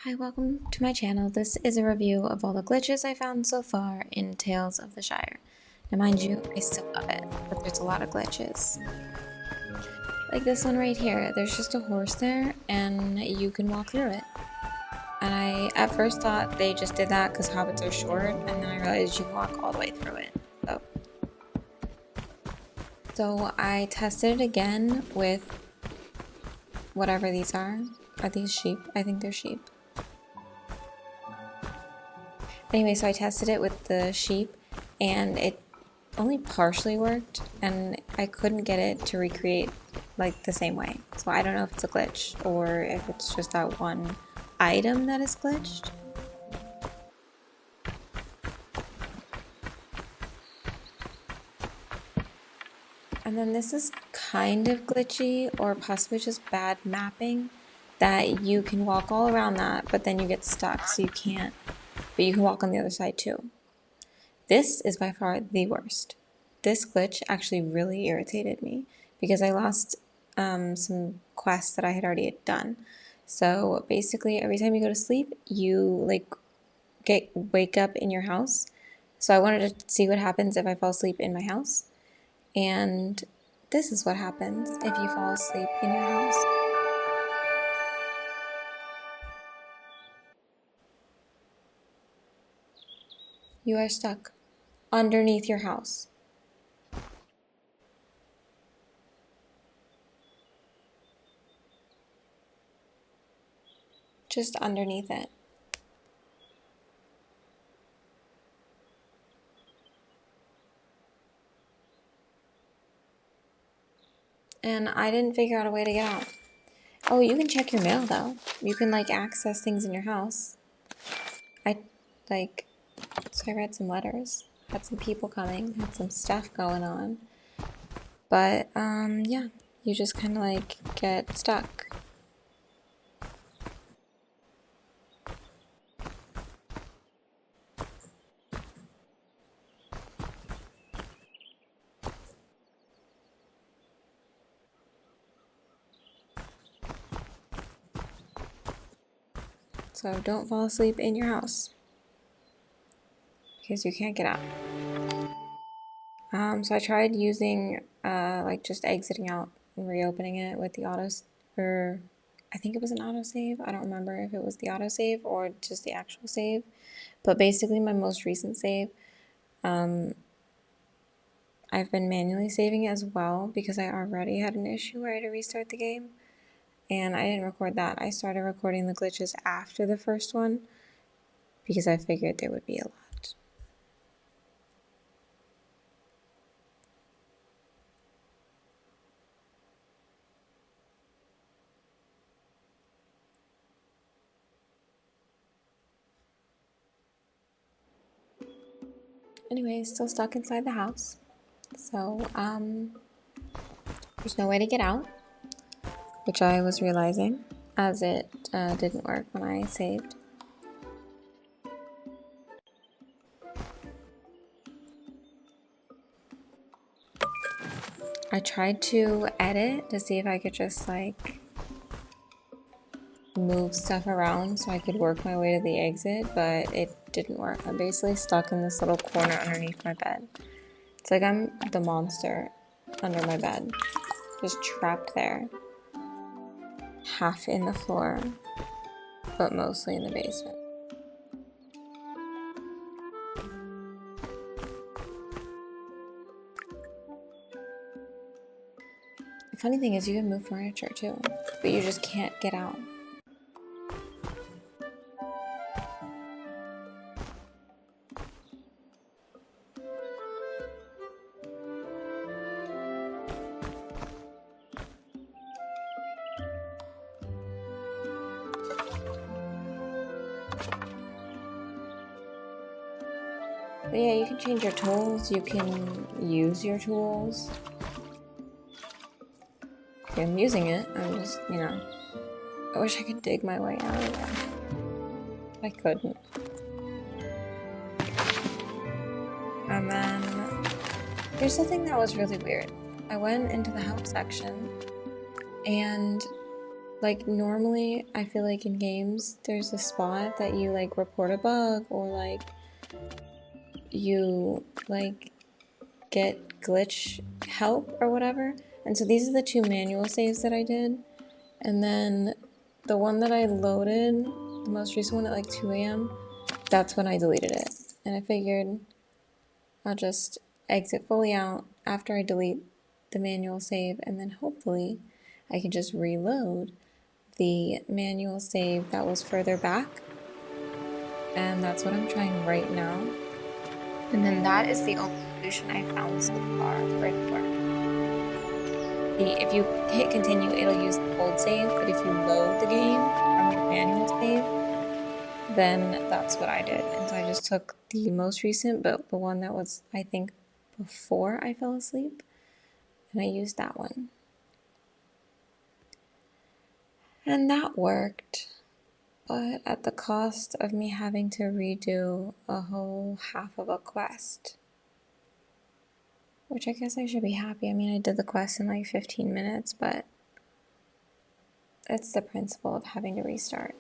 Hi, welcome to my channel. This is a review of all the glitches I found so far in Tales of the Shire. Now mind you, I still love it, but there's a lot of glitches. Like this one right here, there's just a horse there and you can walk through it. And I at first thought they just did that because hobbits are short, and then I realized you can walk all the way through it. So I tested it again with whatever these are. Are these sheep? I think they're sheep. Anyway, so I tested it with the sheep and it only partially worked and I couldn't get it to recreate like the same way. So I don't know if it's a glitch or if it's just that one item that is glitched. And then this is kind of glitchy or possibly just bad mapping, that you can walk all around that, but then you get stuck, so you can't, but you can walk on the other side too. This is by far the worst. This glitch actually really irritated me because I lost some quests that I had already done. So basically every time you go to sleep, you wake up in your house. So I wanted to see what happens if I fall asleep in my house. And this is what happens if you fall asleep in your house. You are stuck underneath your house. Just underneath it. And I didn't figure out a way to get out. Oh, you can check your mail though. You can like access things in your house. So I read some letters, had some people coming, had some stuff going on. But yeah, you just kind of like get stuck. So don't fall asleep in your house because you can't get out. So I tried using like just exiting out and reopening it with the or I think it was an autosave. I don't remember if it was the autosave or just the actual save. But basically my most recent save, I've been manually saving it as well because I already had an issue where I had to restart the game. And I didn't record that. I started recording the glitches after the first one because I figured there would be a lot. Anyway, still stuck inside the house. So, there's no way to get out, which I was realizing as it didn't work when I saved. I tried to edit to see if I could just like move stuff around so I could work my way to the exit, but it didn't work. I'm basically stuck in this little corner underneath my bed. It's like I'm the monster under my bed, just trapped there, half in the floor, but mostly in the basement. The funny thing is you can move furniture too, but you just can't get out. But yeah, you can change your tools, you can use your tools. I'm using it, I'm just, I wish I could dig my way out of there. I couldn't. And then, here's the thing that was really weird. I went into the house section, and Like normally I feel like in games there's a spot that you like report a bug or like you like get glitch help or whatever. And so these are the two manual saves that I did. And then the one that I loaded, the most recent one at like 2 a.m., that's when I deleted it. And I figured I'll just exit fully out after I delete the manual save, and then hopefully I can just reload the manual save that was further back. And that's what I'm trying right now. And then that is the only solution I found so far for it to work. See, if you hit continue, it'll use the old save, but if you load the game from your manual save, then that's what I did. And so I just took the most recent, but the one that was, I think, before I fell asleep, and I used that one. And that worked, but at the cost of me having to redo a whole half of a quest. Which I guess I should be happy. I mean, I did the quest in like 15 minutes, but it's the principle of having to restart.